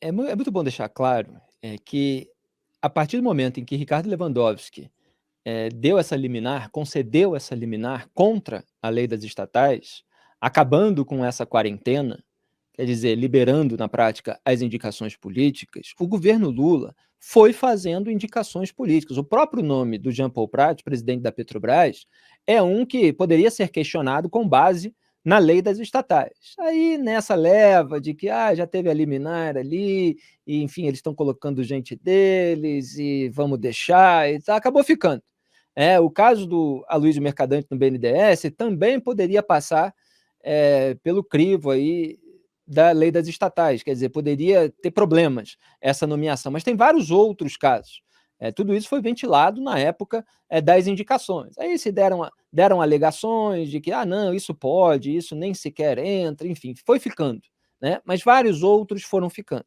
É muito bom deixar claro, que a partir do momento em que Ricardo Lewandowski, deu essa liminar, concedeu essa liminar contra a lei das estatais, acabando com essa quarentena, quer dizer, liberando na prática as indicações políticas, o governo Lula foi fazendo indicações políticas. O próprio nome do Jean Paul Prat, presidente da Petrobras, é um que poderia ser questionado com base na lei das estatais. Aí, nessa leva de que já teve a liminar ali, e, enfim, eles estão colocando gente deles, e vamos deixar, e tá, acabou ficando. O caso do Aloysio Mercadante no BNDES também poderia passar pelo crivo aí da lei das estatais, quer dizer, poderia ter problemas essa nomeação, mas tem vários outros casos. Tudo isso foi ventilado na época das indicações. Aí se deram alegações de que, não, isso pode, isso nem sequer entra, enfim, foi ficando, né? Mas vários outros foram ficando.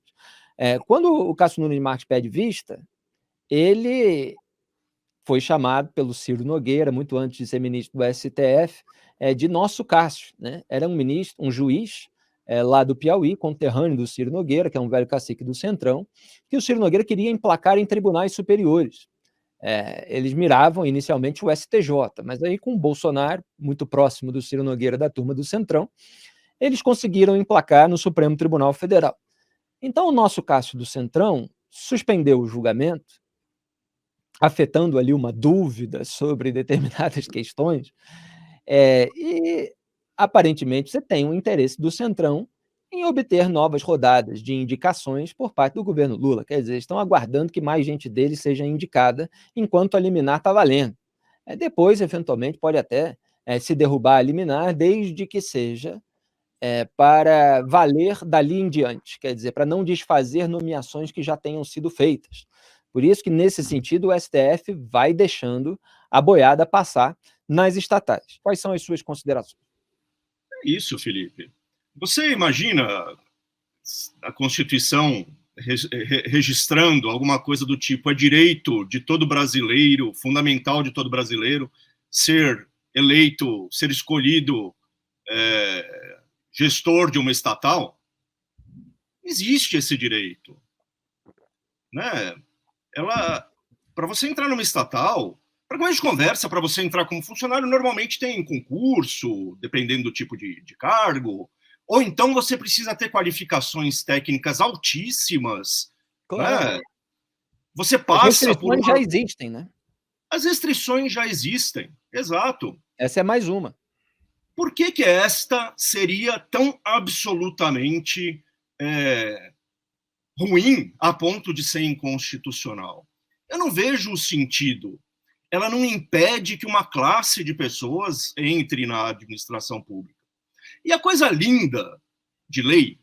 Quando o Cássio Nunes Marques pede vista, ele foi chamado pelo Ciro Nogueira, muito antes de ser ministro do STF, de nosso Cássio, né? Era um ministro, um juiz lá do Piauí, conterrâneo do Ciro Nogueira, que é um velho cacique do Centrão, que o Ciro Nogueira queria emplacar em tribunais superiores. Eles miravam inicialmente o STJ, mas aí com o Bolsonaro, muito próximo do Ciro Nogueira da turma do Centrão, eles conseguiram emplacar no Supremo Tribunal Federal. Então o nosso Cássio do Centrão suspendeu o julgamento, afetando ali uma dúvida sobre determinadas questões, e aparentemente você tem um interesse do Centrão em obter novas rodadas de indicações por parte do governo Lula, quer dizer, estão aguardando que mais gente deles seja indicada enquanto a liminar está valendo. Depois, eventualmente, pode até se derrubar a liminar, desde que seja para valer dali em diante, quer dizer, para não desfazer nomeações que já tenham sido feitas. Por isso que, nesse sentido, o STF vai deixando a boiada passar nas estatais. Quais são as suas considerações? É isso, Felipe. Você imagina a Constituição registrando alguma coisa do tipo: é direito de todo brasileiro, fundamental de todo brasileiro, ser eleito, ser escolhido gestor de uma estatal? Existe esse direito, né? Para você entrar numa estatal, para começo de conversa, para você entrar como funcionário, normalmente tem concurso, dependendo do tipo de cargo, ou então você precisa ter qualificações técnicas altíssimas, Claro. né? Você As passa por restrições já uma... existem, né? As restrições já existem, exato. Essa é mais uma. Por que esta seria tão absolutamente ruim a ponto de ser inconstitucional? Eu não vejo o sentido. Ela não impede que uma classe de pessoas entre na administração pública. E a coisa linda de lei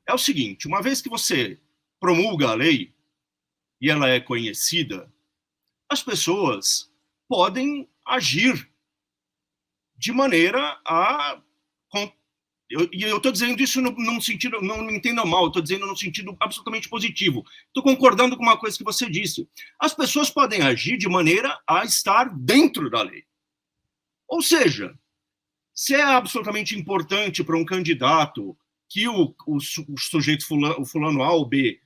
é o seguinte: uma vez que você promulga a lei e ela é conhecida, as pessoas podem agir de maneira a... E eu estou dizendo isso num sentido, não me entenda mal, eu estou dizendo no sentido absolutamente positivo. Estou concordando com uma coisa que você disse. As pessoas podem agir de maneira a estar dentro da lei. Ou seja, se é absolutamente importante para um candidato que o sujeito fulano, o fulano A ou B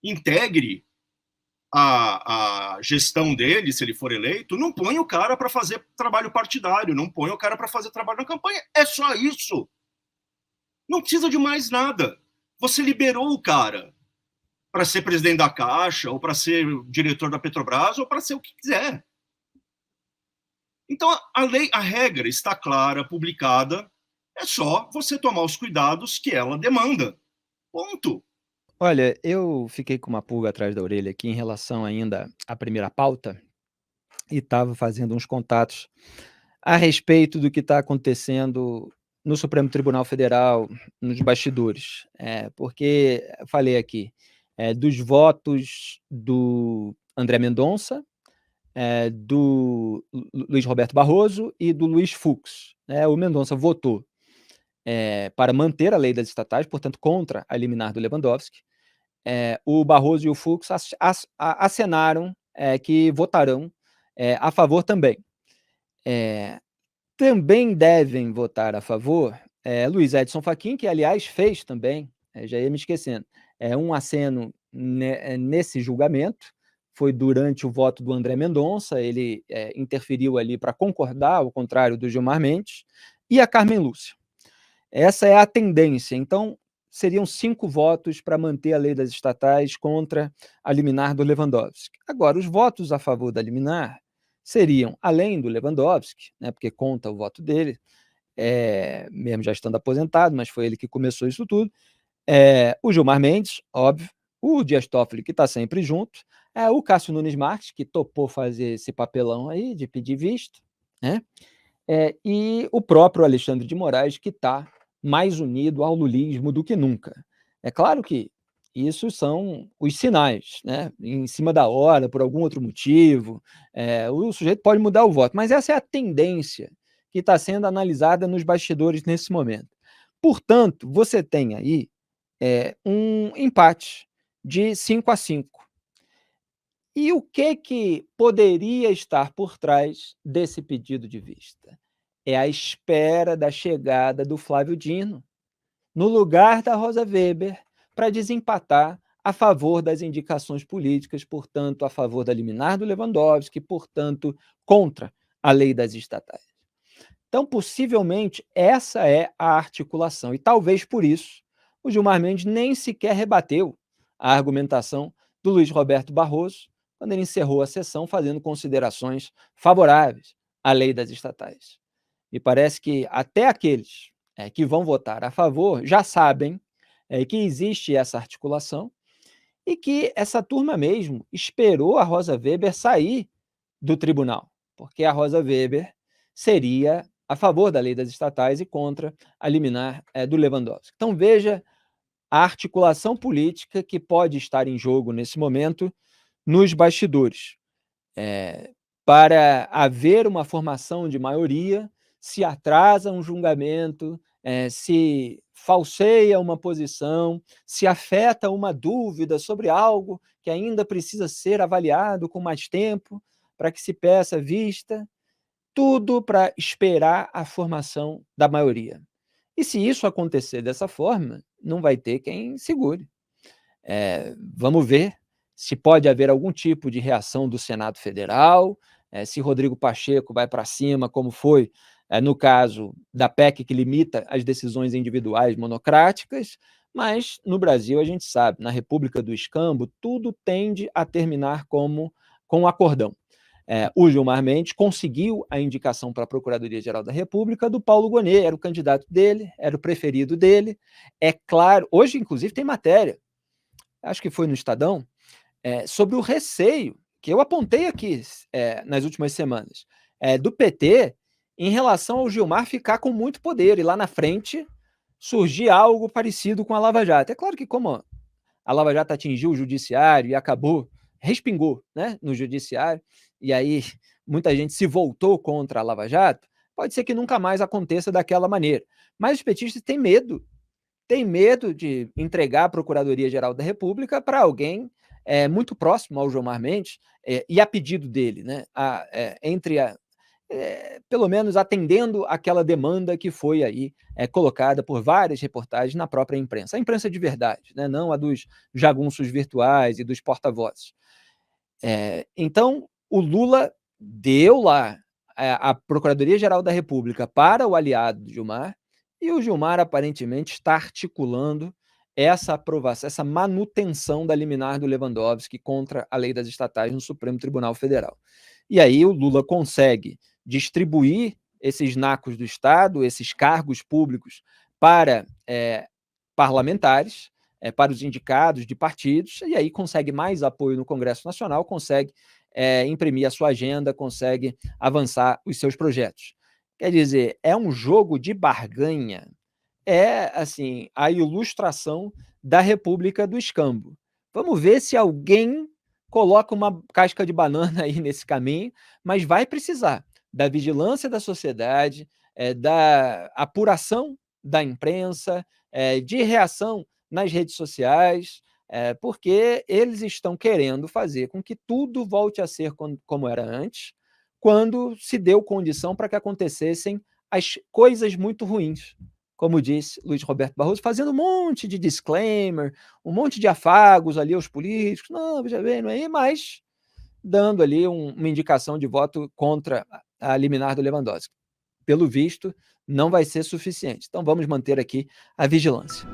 integre a gestão dele, se ele for eleito, não põe o cara para fazer trabalho partidário, não põe o cara para fazer trabalho na campanha. É só isso. Não precisa de mais nada. Você liberou o cara para ser presidente da Caixa, ou para ser diretor da Petrobras, ou para ser o que quiser. Então, a regra está clara, publicada, é só você tomar os cuidados que ela demanda. Ponto. Olha, eu fiquei com uma pulga atrás da orelha aqui em relação ainda à primeira pauta e estava fazendo uns contatos a respeito do que está acontecendo no Supremo Tribunal Federal, nos bastidores. Porque eu falei aqui dos votos do André Mendonça, do Luiz Roberto Barroso e do Luiz Fux. O Mendonça votou para manter a lei das estatais, portanto, contra a liminar do Lewandowski. O Barroso e o Fux acenaram que votarão a favor também. Também devem votar a favor Luiz Edson Fachin, que, aliás, fez também, já ia me esquecendo, um aceno nesse julgamento, foi durante o voto do André Mendonça, ele interferiu ali para concordar, ao contrário do Gilmar Mendes, e a Carmen Lúcia. Essa é a tendência. Então, seriam 5 votos para manter a lei das estatais contra a liminar do Lewandowski. Agora, os votos a favor da liminar seriam, além do Lewandowski, né, porque conta o voto dele, mesmo já estando aposentado, mas foi ele que começou isso tudo, o Gilmar Mendes, óbvio, o Dias Toffoli, que está sempre junto, o Cássio Nunes Marques, que topou fazer esse papelão aí de pedir visto, né? E o próprio Alexandre de Moraes, que está mais unido ao lulismo do que nunca. É claro que isso são os sinais, né? Em cima da hora, por algum outro motivo, o sujeito pode mudar o voto, mas essa é a tendência que está sendo analisada nos bastidores nesse momento. Portanto, você tem aí um empate de 5-5. E o que poderia estar por trás desse pedido de vista? É a espera da chegada do Flávio Dino, no lugar da Rosa Weber, para desempatar a favor das indicações políticas, portanto, a favor da liminar do Lewandowski, portanto, contra a lei das estatais. Então, possivelmente, essa é a articulação. E talvez por isso o Gilmar Mendes nem sequer rebateu a argumentação do Luiz Roberto Barroso, quando ele encerrou a sessão fazendo considerações favoráveis à lei das estatais. Me parece que até aqueles que vão votar a favor já sabem que existe essa articulação e que essa turma mesmo esperou a Rosa Weber sair do tribunal, porque a Rosa Weber seria a favor da lei das estatais e contra a liminar do Lewandowski. Então, veja a articulação política que pode estar em jogo nesse momento nos bastidores. Para haver uma formação de maioria, se atrasa um julgamento, se falseia uma posição, se afeta uma dúvida sobre algo que ainda precisa ser avaliado com mais tempo, para que se peça vista, tudo para esperar a formação da maioria. E se isso acontecer dessa forma, não vai ter quem segure. Vamos ver se pode haver algum tipo de reação do Senado Federal, se Rodrigo Pacheco vai para cima, como foi no caso da PEC que limita as decisões individuais monocráticas, mas no Brasil a gente sabe, na República do Escambo, tudo tende a terminar com acordão. O Gilmar Mendes conseguiu a indicação para a Procuradoria-Geral da República do Paulo Gonet, era o candidato dele, era o preferido dele. É claro, hoje inclusive tem matéria, acho que foi no Estadão, sobre o receio que eu apontei aqui nas últimas semanas, do PT em relação ao Gilmar ficar com muito poder e lá na frente surgir algo parecido com a Lava Jato. É claro que como a Lava Jato atingiu o judiciário e acabou, respingou, né, no judiciário, e aí muita gente se voltou contra a Lava Jato, pode ser que nunca mais aconteça daquela maneira. Mas os petistas têm medo de entregar a Procuradoria-Geral da República para alguém muito próximo ao Gilmar Mendes e a pedido dele, né, pelo menos atendendo aquela demanda que foi aí colocada por várias reportagens na própria imprensa. A imprensa de verdade, né, não a dos jagunços virtuais e dos porta-vozes. Então, o Lula deu lá a Procuradoria-Geral da República para o aliado do Gilmar, e o Gilmar aparentemente está articulando essa aprovação, essa manutenção da liminar do Lewandowski contra a lei das estatais no Supremo Tribunal Federal. E aí o Lula consegue distribuir esses nacos do Estado, esses cargos públicos para parlamentares, para os indicados de partidos, e aí consegue mais apoio no Congresso Nacional, consegue imprimir a sua agenda, consegue avançar os seus projetos. Quer dizer, é um jogo de barganha, assim, a ilustração da República do Escambo. Vamos ver se alguém coloca uma casca de banana aí nesse caminho, mas vai precisar da vigilância da sociedade, da apuração da imprensa, de reação nas redes sociais, porque eles estão querendo fazer com que tudo volte a ser como era antes, quando se deu condição para que acontecessem as coisas muito ruins, como disse Luiz Roberto Barroso, fazendo um monte de disclaimer, um monte de afagos ali aos políticos, não, veja bem, não é, mas dando ali uma indicação de voto contra a liminar do Lewandowski. Pelo visto, não vai ser suficiente. Então vamos manter aqui a vigilância.